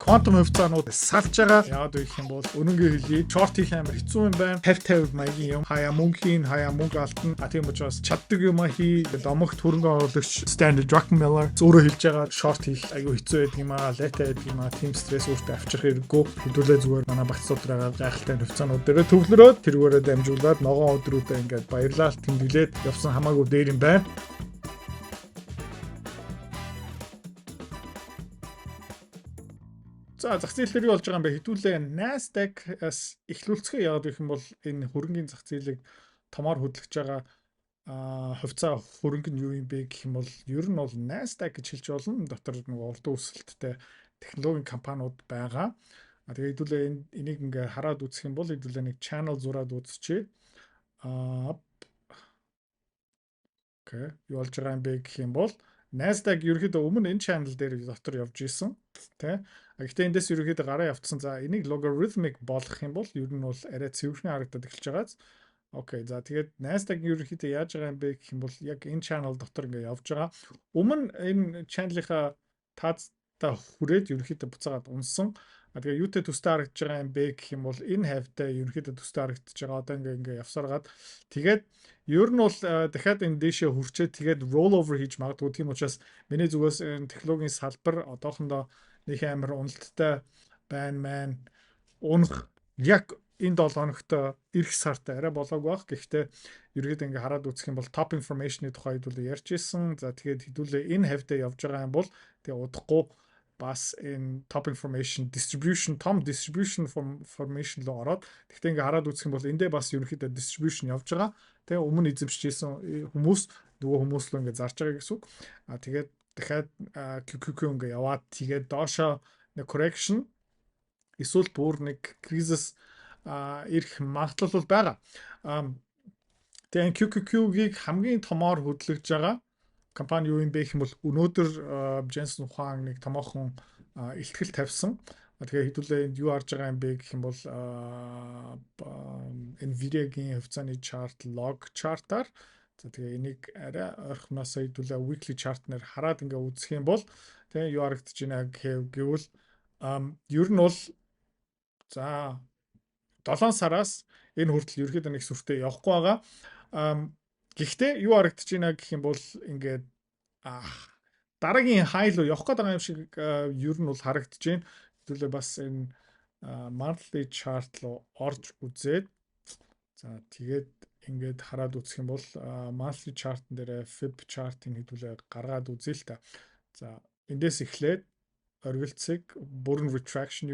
Quantum хувьцаанууд салж байгаа. Яагаад вэ гэх юм бол үнэнгээ хэлье. Short хийх амар хэцүү юм байна. 50 маягийн юм. Хаяа мөнгө алтан. Тийм учраас чаддаг юм хий. Домогт хөрөнгө оруулагч Stanley Druckenmiller өөрөө хэлж байгаа short хийх аюу хэцүү байдаг юм аа. Лета байдаг юм аа. Team stress өөртөө авчрах хэрэггүй. Хэдүүлээ зүгээр манай багц судраагаа гайхалтай хувьцаанууд дээр төвлөрөөд тэрүүгээрээ дамжуулаад ногоон өдрүүдэд ингээд баярлалт тэмдэглээд явсан хамаагүй дээр юм байна. За зах зээл дээр юу болж байгаа юм бэ? Хэдүүлээ Nasdaq-аас эхлүүлцгээ яагаад гэх юм бол энэ хөрөнгийн зах зээлийг томоор хөдөлгөж байгаа хувьцаа хөрөнгө нь юу юм бэ гэх юм бол ер нь бол Nasdaq гэж хэлж болно. Дотор нэг урд үүсэлттэй технологийн компаниуд байгаа. Тэгээ хэдүүлээ энийг ингээ хараад үзэх юм бол хэдүүлээ нэг channel зураад үзчихье. Окей. Юу болж байгаа юм бэ гэх юм бол Nasdaq ерөөхдөө өмнө энэ channel дээр дотор явж исэн. Тэ. Гэхдээ эндээс ерөөхдөө гараа явцсан. За энийг logarithmic болгох юм бол ер нь бол арай цэвэрхэн харагдаад эхэлж байгааз. Окей. За тэгээд Nasdaq ерөөхдөө яаж байгаа юм бэ гэх юм бол яг энэ channel дотор ингээ явж байгаа. Өмнө энэ channel-ийнхаа таацтай хүрээд ерөөхдөө буцаагаад унсан. Тэгээ юутэй төстэй харагдаж байгаа юм бэ гэх юм бол энэ хавьтай ерөнхийдөө төстэй харагдаж байгаа. Одоо ингээ явсараад тэгээд ер нь бол дахиад энэ дэшээ хүрчээд тэгээд roll over хийж магадгүй. Тийм учраас миний зүгээс энэ технологийн салбар одоохондоо нэг амар уналттай байна. Унах яг энэ 7 хоногт ирэх сартай арай болоогүй байх. Гэхдээ ерөөд ингээ хараад үзэх юм бол top information-ы тухай хэдүүлээ ярьж ирсэн. За тэгээд хэдүүлээ энэ хавьтай явж байгаа юм бол тэгээ удахгүй бас энэ top information distribution formation руу ороод тэгтээ ингээ хараад үзэх юм бол эндээ бас ерөнхийдөө distribution явж байгаа. Тэгээ өмнө эзэмшижсэн хүмүүс нөгөө хүмүүс руу ингээ зарж байгаа гэсэн үг. Тэгээд дахиад QQQ ингээ яваад тэгээд доошоо нэг correction эсвэл бүр нэг crisis ирэх магадлал бол байгаа. Тэгээд QQQ-ийг хамгийн томоор хөдөлгөж байгаа компани юу юм бэ гэх юм бол өнөөдөр Jensen Huang нэг томоохон илтгэл тавьсан. Тэгээ хэдүүлээ энд юу харж байгаа юм бэ гэх юм бол Nvidia-гийн хувьцааны chart log chart-аар за тэгээ энийг арай ойрхоноос хэдүүлээ weekly chart-нэр хараад ингээ үзэх юм бол тэгээ юу харагдаж байна гэвэл ер нь бол за 7 сараас энэ хүртэл ерөөхдөө нэг сүртэй явахгүй байгаа. Гэхдээ юу харагдаж байна гэх юм бол ингээд дараагийн хай руу явах гэдэг юм шиг ер нь бол харагдаж байна. Хэдүүлээ бас энэ monthly chart руу орж үзээд за тэгээд ингээд хараад үзэх юм бол monthly chart дээр fib chart-ыг хэдүүлээ гаргаад үзье л та. За эндээс эхлээд оргилцэг бүрэн retraction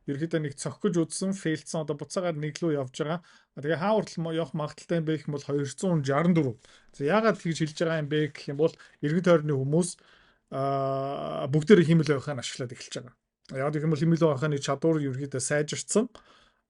ерөөхдөө нэг цохгож үзсэн фейлдсэн одоо буцаагаар нэг лөө явж байгаа. Тэгээ хаавар явах магадaltaй юм бэ гэх юм бол 264. За яагаад тэгж хэлж байгаа юм бэ гэх юм бол иргэн тойрны хүмүүс бүгдээр химэл байхыг ашиглаад эхэлж байгаа. Яагаад гэх юм бол химэл байхын чадвар ерөөдөө сайжирсан.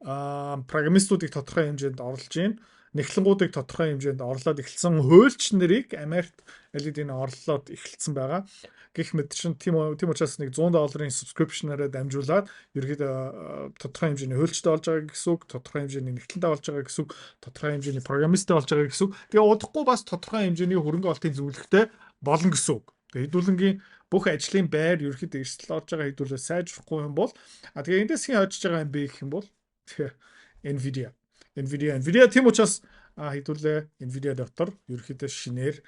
Программистуудыг тодорхой хэмжээнд орлож гин. Нэхлэнгуудыг тодорхой хэмжээнд орлоод эхэлсэн. Хуульч нарыг Америкт LED-ийн орлоод эхэлсэн байгаа. Гэх мэт чинь тийм учраас нэг $100 subscription-аараа дамжуулаад ерөөдөө тодорхой хэмжээний хуульчтай болж байгаа гэсэн үг, тодорхой хэмжээний нэгтлэнтэй болж байгаа гэсэн үг, тодорхой хэмжээний программисттай болж байгаа гэсэн үг. Тэгээ удахгүй бас тодорхой хэмжээний хөрөнгө олтын зөвлөгтэй болно гэсэн үг. Тэгээ хэдүүлэнгийн бүх ажлын байр ерөөдөө эрсдэл орж байгаа хэдүүлээ сайжрахгүй юм бол тэгээ эндээс хин очиж байгаа юм бэ гэх юм бол Nvidia тийм учраас хэдүүлээ Nvidia дотор ерөөдөө шинээр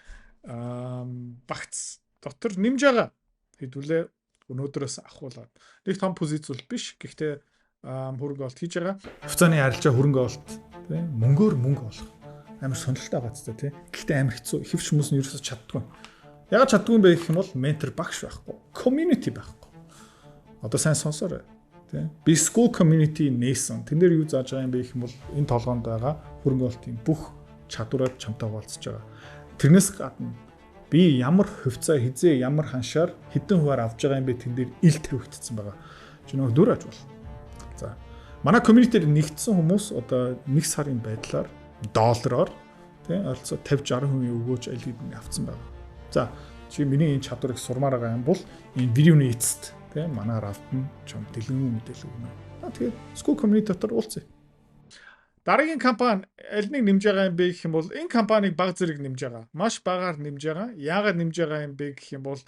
багц дотор нэмж байгаа хэдүүлээ өнөөдрөөс ахуулаад нэг том позиц бол биш. Гэхдээ хөрөнгө олт хийж байгаа. Хувьцааны арилжаа хөрөнгө олт тийм мөнгөөр мөнгө олох амар сонирхолтой байгаастай тийм. Гэхдээ амар хэцүү. Хэвч хүмүүс нь ерөөсөж чаддгүй. Ягаад чаддгүй юм бэ гэх юм бол ментор багш байхгүй. Community байхгүй. Одоо сайн сонсоорой тийм. Би school community нээсэн. Тэн дээр юу зааж байгаа юм бэ гэх юм бол энэ толгоонд байгаа хөрөнгө олтын бүх чадвараар чамтай хуваалцаж байгаа. Тэрнээс гадна би ямар хувьцаа хизээ ямар ханшаар хэдэн хуваар авж байгаа юм бэ тэн дээр ил тавигдсан байгаа. Чи нөгөө дүр аж бол. За. Манай community-ээр нэгдсэн хүмүүс одоо 1 сарын байдлаар доллараар тийм ойролцоо 50-60% өгөөж LED-ийг авсан байгаа. За, чи миний энэ чадварыг сурмаар байгаа юм бол энэ видеоны эцэст тийм манаар автна чам дэлгэн мэдээлэл өгнө. Тэгээд school community дотор уулзъя. Дараагийн компани аль нэг нэмж байгаа юм бэ гэх юм бол энэ компаниг баг зэрэг нэмж байгаа. Маш багаар нэмж байгаа. Яагаад нэмж байгаа юм бэ гэх юм бол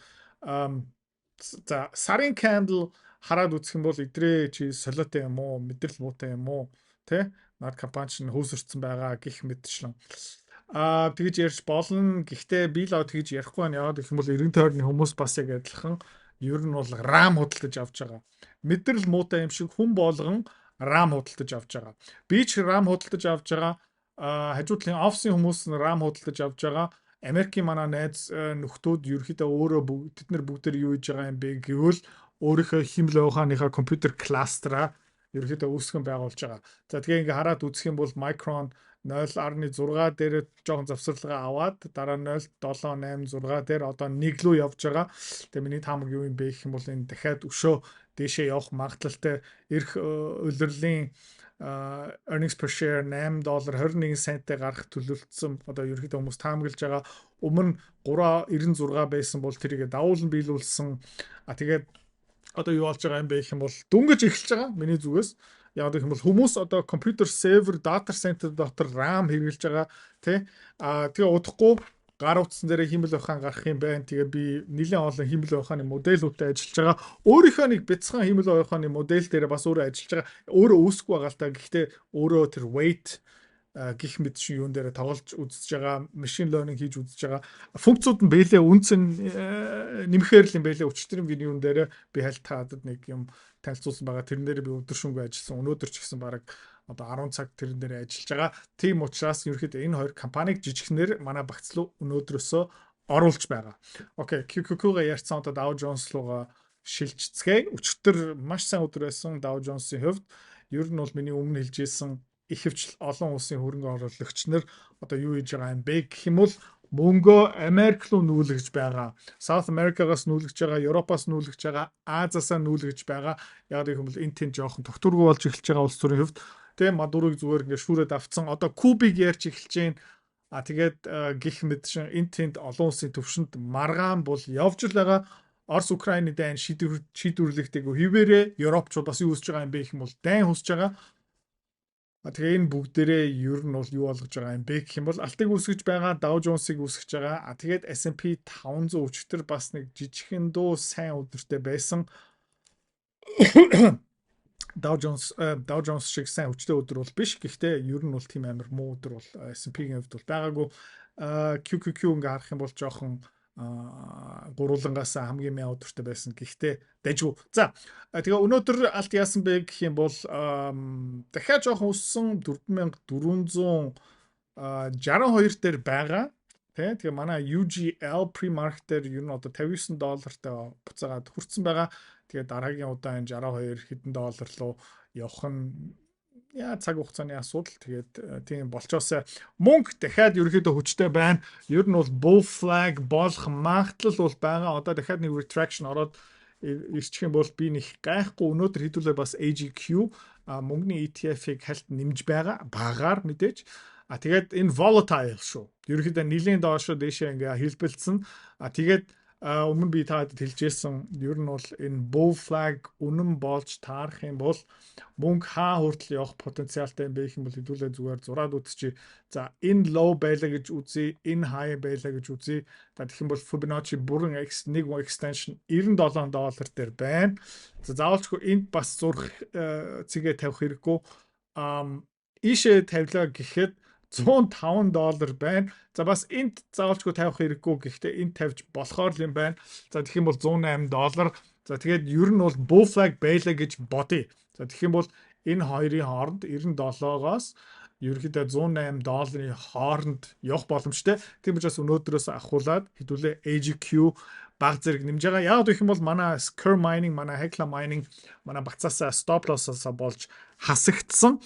За сарын candle хараад үзэх юм бол идрээ чи солиотой юм уу, мэдрэл муутай юм уу, тэ? Над компани чинь хөөсөрцөн байгаа гих мэтчлэн. Тэгж ярьж болно. Гэхдээ би л тэгж ярихгүй байна. Яагаад гэх юм бол 90 тойрны хүмүүс бас яг адилхан ер нь бол RAM худалдаж авч байгаа. Мэдрэл муутай юм шиг хүн болгон RAM худалдаж авч байгаа. Би ч RAM худалдаж авч байгаа. Хажуу талын офисын хүмүүс нь RAM худалдаж авч байгаа. Америкийн манай найз нөхдүүд ерөөхдөө өөрөө тэд нар бүгдээр юу хийж байгаа юм бэ гэвэл өөрийнхөө химэл ухааныхаа компьютер кластераа ерөөхдөө үүсгэн байгуулж байгаа. За тэгээ ингээ хараад үзэх юм бол Micron 0.6 дээр жоохон завсарлага аваад дараа 0.786 дээр одоо 1 рүү явж байгаа. Тэгээ миний таамаг юу юм бэ гэх юм бол энэ дахиад өшөө дээшээ явах магадлалтай эх улирлын earnings per share $8.21 гарах төлөвлөсөн одоо ерөнхийдөө хүмүүс таамаглаж байгаа. Өмнө 3.96 байсан бол тэрийг давуулан биелүүлсэн. Тэгээд одоо юу болж байгаа юм бэ гэх юм бол дүнгэж эхэлж байгаа миний зүгээс. Яг гэх юм бол хүмүүс одоо компьютер сервер data center дотор RAM хэрэглэж байгаа тий. Тэгээ удахгүй гар утсан дээр химэл ухаан гарах юм байна. Тэгээ би нэлээд олон химэл ухааны модельүүдтэй ажиллаж байгаа. Өөрийнхөө нэг бяцхан химэл ухааны модель дээр бас өөрөө ажиллаж байгаа. Өөрөө үүсэхгүй байгаа л та. Гэхдээ өөрөө тэр weight гих мэт шиг юун дээр тоглож үзэж байгаа, machine learning хийж үзэж байгаа. Функцууд нь бэлээ үнцэн нэмэхээр л юм бэлээ өчтөрийн вийн юун дээр би хальтаад нэг юм танилцуулсан байгаа. Тэрэн дээр би өдөр шөнөгүй ажилласан. Өнөөдөр ч гэсэн баг одоо 10 цаг тэрэн дээр ажиллаж байгаа. Тийм учраас ерөөхдөө энэ хоёр компаниг жижигхнэр манай багц руу өнөөдрөөсөө оруулж байгаа. Окей, QQQ-га ярьсан одоо Dow Jones руугаа шилжцгээе. Өчтөр маш сайн өдөр байсан Dow Jones-ийн хувьд. Ер нь бол миний өмнө хэлжсэн ихэвчлэн олон улсын хөрөнгө оруулагч нар одоо юу хийж байгаа юм бэ гэх юм бол мөнгөө Америк руу нүүлгэж байгаа. South America-гаас нүүлгэж байгаа, Европоос нүүлгэж байгаа, Азиасаа нүүлгэж байгаа. Яг гэх юм бол энэ тэн жоохон тогтургүй болж эхэлж байгаа улс төрийн хувьд тэ Мадурыг зүгээр ингээд шүүрээд авцсан. Одоо Кубыг ярьж эхэлж байна. Тэгээд гих мэдшин энэ тэнд олон улсын төвшөнд маргаан бол явж л байгаа. Орос Украины дайн шийдвэрлэгтэйг хിവэрэ Европчууд бас юу хийж байгаа юм бэ гэх юм бол дайн хүсэж байгаа. Тэгээ энэ бүгдээрээ ер нь бол юу болгож байгаа юм бэ гэх юм бол алтыг үүсгэж байгаа, Dow Jones-ыг үүсгэж байгаа. Тэгээд S&P 500 өчтөр бас нэг жижигхэн дөө сайн өдөртэй байсан. Dow Jones шиг сайн өчтөө өдөр бол биш. Гэхдээ ер нь бол тийм амар муу өдөр бол S&P-ийн хувьд бол байгаагүй. QQQ ингээ харах юм бол жоохон гуруулангаас хамгийн мяа өдөртэй байсан. Гэхдээ дайжгүй. За тэгээ өнөөдөр алт яасан бэ гэх юм бол дахиад жоохон өссөн 4462 дээр байгаа. Тэгээ манай UGL pre-market дээр ер нь одоо $59 буцаагаад хүрсэн байгаа. Тэгээ дараагийн удаа энэ 62 хэдэн доллар руу явах нь цаг хугацааны асуудал. Тэгээд тийм болчоосоо мөнгө дахиад ерөөхдөө хүчтэй байна. Ер нь бол bull flag болох магадлал бол байгаа. Одоо дахиад нэг retraction ороод ирчих юм бол би нэг гайхгүй өнөөдөр хэдүүлээ бас AGQ мөнгөний ETF-ийг хальт нэмж байгаа. Багаар мэдээж. Тэгээд энэ volatile шүү. Ерөөхдөө нилийн доошо дээшээ ингээ хэлбэлцэн. Тэгээд өмнө би таад хэлжсэн ер нь бол энэ bull flag үнэн болж таарах юм бол мөнгө хаа хүртэл явах потенциалтай юм бэ гэх юм бол хэдүүлээ зүгээр зураад үзчихье. За энэ low байлаа гэж үзье, энэ high байлаа гэж үзье. За тэгэх юм бол Fibonacci бүрэн X1 extension $97 дээр байна. За заавалчгүй энд бас зурх цэгээ тавих хэрэггүй. Ийшээ тавилаа гэхэд $105 байна. За бас энд заавалчгүй тавих хэрэггүй. Гэхдээ энд тавьж болохоор юм байна. За тэгэх юм бол $108. За тэгээд ер нь бол bull flag байлаа гэж бодъё. За тэгэх юм бол энэ хоёрын хооронд 97-оос ерөөхдөө $108-ийн хооронд явах боломжтой. Тийм учраас өнөөдрөөс ахуулаад хэдүүлээ AGQ баг зэрэг нэмж байгаа. Яг гэх юм бол манай Scur mining, манай Hecla mining манай бацаасаа stop loss-аас болж хасагдсан.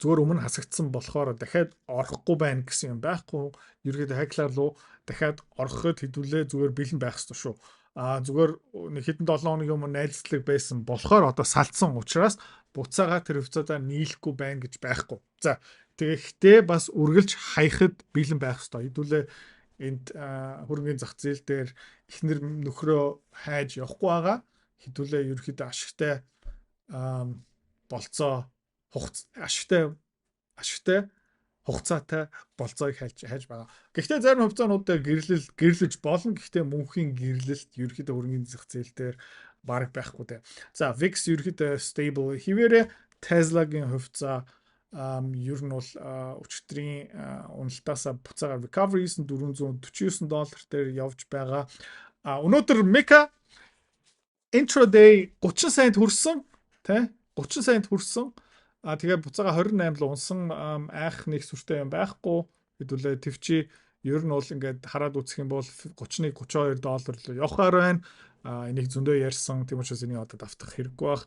Зүгээр өмнө хасагдсан болохоор дахиад орохгүй байна гэсэн юм байхгүй. Ерөөдөө Hecla руу дахиад ороход хэдүүлээ зүгээр бэлэн байх ёстой шүү. Зүгээр нэг хэдэн 7 хоногийн өмнө найзлаг байсан болохоор одоо салцсан учраас буцаага тэр хвцаадаа нийлэхгүй байна гэж байхгүй. За тэгэхдээ бас үргэлж хаяхад бэлэн байх ёстой. Хэдүүлээ энд хөрөнгөний зах зээл дээр ихнэр нөхрөө хайж явахгүй байгаа. Хэдүүлээ ерөөхдөө ашигтай болцоо ашигтай хугацаатай болцоог хайж байгаа. Гэхдээ зарим хувьцаануудаа гэрлэж болно. Гэхдээ мөнхийн гэрлэлт ерөөхдөө хөрөнгөний зах зээл дээр баг байхгүй дээ. За VIX ерөөхдөө stable хэвээрээ Tesla-гийн хувьцаа ер нь бол өчигдрийн уналтаасаа буцаага recovery хийсэн $449 дээр явж байгаа. Өнөөдөр Meka intraday 30 цент хүрсэн тий 30 цент хүрсэн. Тэгээ буцаага 28 л унсан айх нэг сүртэй юм байхгүй. Хэдүүлээ твчи ер нь бол ингээд хараад үзэх юм бол 31 $32 л явахаар байна. Энийг зөндөө ярьсан. Тийм учраас энийг одоо давтах хэрэггүй байх.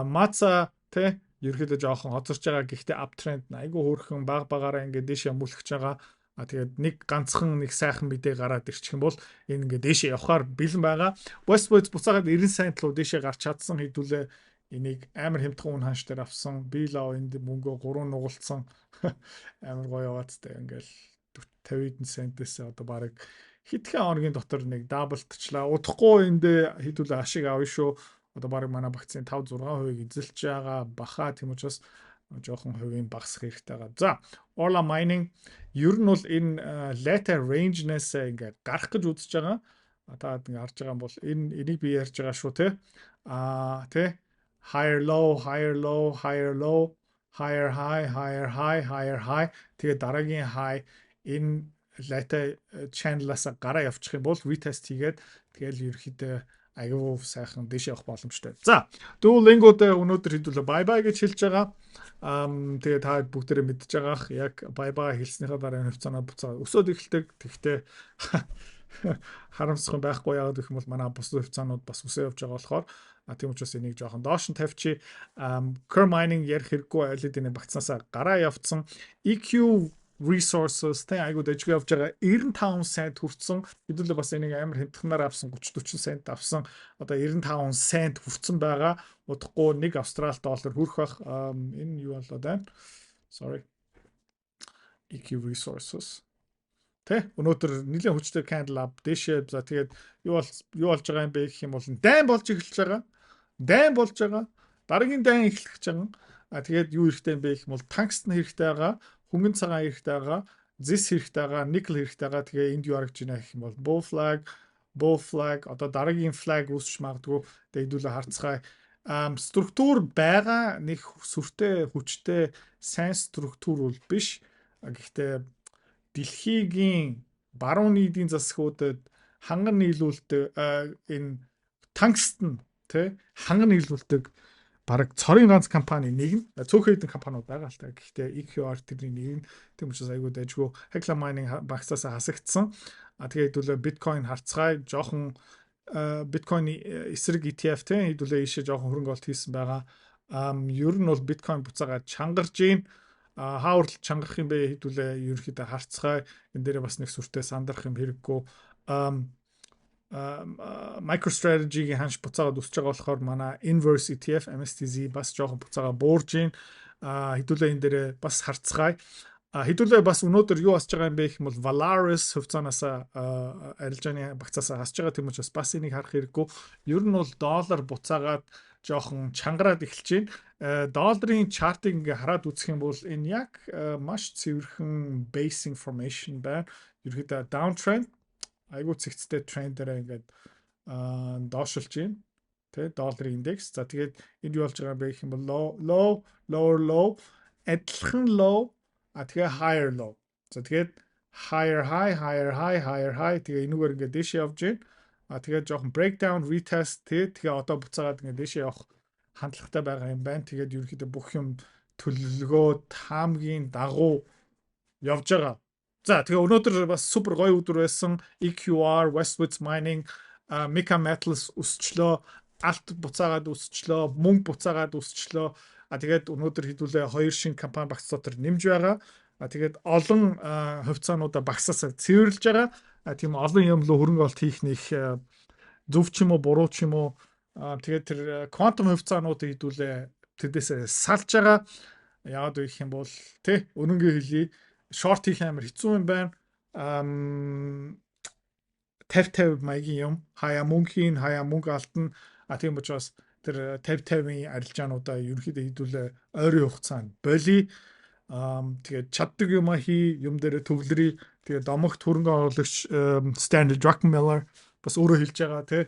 Маца тий ерөөхдөө жоохон хоцорч байгаа. Гэхдээ uptrend айгүй хөөрхөн багаараа ингээд дээшээ мөлхөж байгаа. Тэгээд нэг ганцхан нэг сайхан мэдээ гараад ирчих юм бол энэ ингээд дээшээ явахаар бэлэн байгаа. Westwoods буцаагаад 90 цент руу дээшээ гарч чадсан хэдүүлээ энийг амар хямдхан үн ханш дээр авсан. Би л энд мөнгөө 3 нугалцсан. Амар гоё яваадтай ингээл 50 центээс одоо баг хитгэн хоногийн дотор нэг даблтчлаа. Удахгүй эндээ хэдүүлээ ашиг авна шүү. Одоо баг манай багцын 5-6% эзэлж байгаа баха тийм учраас жоохон хувийн багасах хэрэгтэй байгаа. За, Orla Mining ер нь бол энэ later range-нээс ингээ гарах гэж үзэж байгаа. Та ингээ харж байгаа юм бол энийг би ярьж байгаа шүү те. Тэ higher low, higher low, higher low, higher high, higher high, higher high. Тэгээ дараагийн high энэ later channel-аас гараа явчих юм бол retest хийгээд тэгэл ерөөхдөө аягүй сайхан дэш явах боломжтой. За, Duolingo-д өнөөдөр хэдүүлээ bye bye гэж хэлж байгаа. Тэгээ та бүгдээрээ мэдж байгаах яг bye bye хэлснийхаа дараа хувьцаанаа буцаа өсөөд эхэлдэг. Тэгвэл харамсах юм байхгүй яагаад гэх юм бол манай бус хувьцаанууд бас өсөө явж байгаа болохоор тийм учраас энийг жоохон доош нь тавьчих. Curve mining ярих хэрэггүй айлд энэ багцаасаа гараа явцсан. EQ resources тэ айгуу дэжгүй явж байгаа 95 цент хүрсэн. Хэдүүлээ бас энийг амар хямдханаар авсан 30-40 цент авсан. Одоо 95 цент хүрсэн байгаа. Удахгүй 1 Австрали доллар хүрэх байх. Энэ юу болоод байна? Sorry. EQ resources. Тэ өнөөдөр нэлээд хүчтэй candle up дэшээ. За тэгээд юу болж байгаа юм бэ гэх юм бол дайн болж эхэлж байгаа. Дайн болж байгаа. Дараагийн дайн эхлэх гэж байгаа. Тэгээд юу хэрэгтэй юм бэ гэх юм бол tungsten хэрэгтэй байгаа. Хөнгөн цагаан хэрэгтэй байгаа, зис хэрэгтэй байгаа, никл хэрэгтэй байгаа. Тэгээ энд юу харагдж байна гэх юм бол bull flag одоо дараагийн flag үүсч магадгүй. Тэгээ хэдүүлээ харцгаая. Структур байгаа нэг сүртэй хүчтэй сайн структур бол биш. Гэхдээ дэлхийгийн баруун нийтийн засгуудад ханган нийлүүлдэг энэ tungsten тэ ханган нийлүүлдэг бараг цорын ганц компани нэг нь цөөхөн хэдэн компаниуд байгаа л та. Гэхдээ EQR тэрний нэг нь тийм учраас айгүй дайггүй Hecla Mining багцаас хасагдсан. Тэгээд хэдүүлээ биткойн харцгаая жоохон биткойны эсрэг ETF тийм хэдүүлээ ийшээ жоохон хөрөнгө олт хийсэн байгаа. Ер нь бол биткойн буцаагаад чангарж гин. Хаавар чангарах юм бэ хэдүүлээ ерөөхдөө харцгаая. Энэ дээр бас нэг сүртэй сандрах юм хэрэггүй. MicroStrategy-гийн ханш буцаагаад өсөж байгаа болохоор манай Inverse ETF MSTZ бас жоохон буцаагаа буурж гин. Хэдүүлээ энэ дээр бас харцгаая. Хэдүүлээ бас өнөөдөр юу асж байгаа юм бэ гэх юм бол Valaris хувьцаанаас арилжааны багцаас хасж байгаа тийм учраас бас энийг харах хэрэггүй. Ер нь бол доллар буцаагаад жоохон чангараад эхэлж байна. Долларын чартыг ингээ хараад үзэх юм бол энэ яг маш цэвэрхэн base information байна. Ерөөдөө downtrend айгуу цэгцтэй трендээр ингээд доошилж байна. Тэ долларын индекс. За тэгээд энд юу болж байгаа юм бэ гэх юм бол low адилхан low тэгээ higher low. За тэгээд higher high тэгээ энүүгээр ингээд дэшээ явж байна. Тэгээд жоохон breakdown retest тэгээ одоо буцаагаад ингээд дэшээ явах хандлагатай байгаа юм байна. Тэгээд ерөөхдөө бүх юм төлөвлөгөө таамгийн дагуу явж байгаа. За тэгээ өнөөдөр бас супер гоё өдөр байсан. EQR, Westwoods Mining, Meka Metals өсчлөө, Alt буцаагаад өсчлөө, мөнгө буцаагаад өсчлөө. Тэгээд өнөөдөр хэдүүлээ 2 шинэ компани багц дотор нэмж байгаа. Тэгээд олон хувьцаануудаа багсаасаа цэвэрлж байгаа. Тийм олон юм руу хөрөнгө олт хийх нэг зөв ч юм уу, буруу ч юм уу. Тэгээд тэр квантум хувьцаануудыг хэдүүлээ тэдээсээ салж байгаа. Яагаад вэ гэх юм бол тэ өнөнгөө хэлье. Short хийх амар хэцүү юм байна. 50-50 маягийн юм. Хаяа мөнгө алтна. Тийм учраас тэр 50-50-ийн арилжаануудаа ерөнхийдөө хэдүүлээ ойрын хугацаанд боли. тэгээд чаддаг юм хий, юм дээр төвлөрий. Тэгээд домогт хөрөнгө оруулагч Stanley Druckenmiller бас өөрөө хэлж байгаа тий.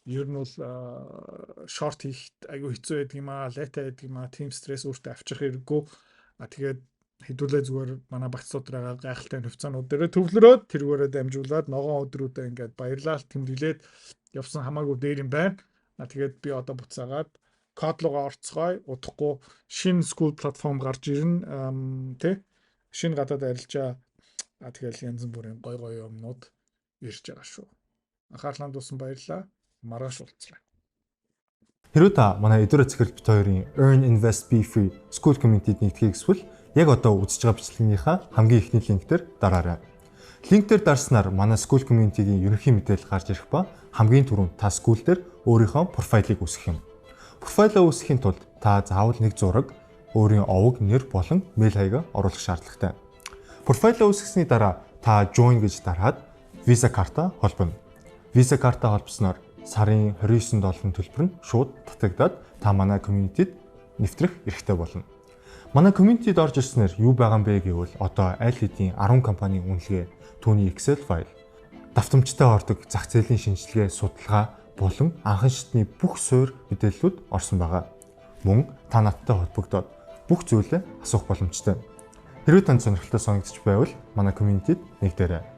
Ер нь бол шорт хийх айгүй хэцүү байдаг юм аа, лайтай байдаг юм аа, team стресс өөртөө авчрах хэрэггүй. Тэгээд хэдүүлээ зүгээр манай багцлууд байгаа гайхалтай хувьцаанууд дээр төвлөрөөд тэргээрээ дамжуулаад ногоон өдрүүдэд ингээд баярлалт тэмдэглээд явсан хамаагүй дээр юм байна. Тэгээд би одоо буцаагаад код руугаа орцгоё. Удахгүй шинэ school платформ гарч ирнэ. Тэ шинэ гадаад арилжаа. Тэгэл янз бүрийн гой юмнууд ирж байгаа шүү. Анхаарлаа хандуулсан баярлалаа. Маргааш уулзлаа. Хэрвээ та манай Эдүрэ Цэцэрлэг бит хоёрын Earn Invest Be Free School Community-д нэгдэхийг хүсвэл яг одоо үзэж байгаа бичлэгийнхаа хамгийн ихний линк дээр дараарай. Линк дээр дарснаар манай School Community-гийн ерөнхий мэдээлэл гарч ирэх ба хамгийн түрүүнд та school дээр өөрийнхөө профайлыг үүсгэх юм. Профайлаа үүсгэхийн тулд та заавал нэг зураг, өөрийн овог, нэр болон мэйл хаягаа оруулах шаардлагатай. Профайлаа үүсгэсний дараа та join гэж дараад Visa карта холбоно. Visa карта холбосноор сарын $29 төлбөр нь шууд татагдаад та манай community-д нэвтрэх эрхтэй болно. Манай community-д орж ирснээр юу байгаа юм бэ гэвэл одоо аль хэдийн 10 компанийн үнэлгээ, түүний Excel файл, давтамжтай ордог зах зээлийн шинжилгээ, судалгаа болон анхан шатны бүх суурь мэдээллүүд орсон байгаа. Мөн та надтай холбогдоод бүх зүйлээ асуух боломжтой. Хэрвээ танд сонирхолтой санагдчих байвал манай community-д нэгдээрэй.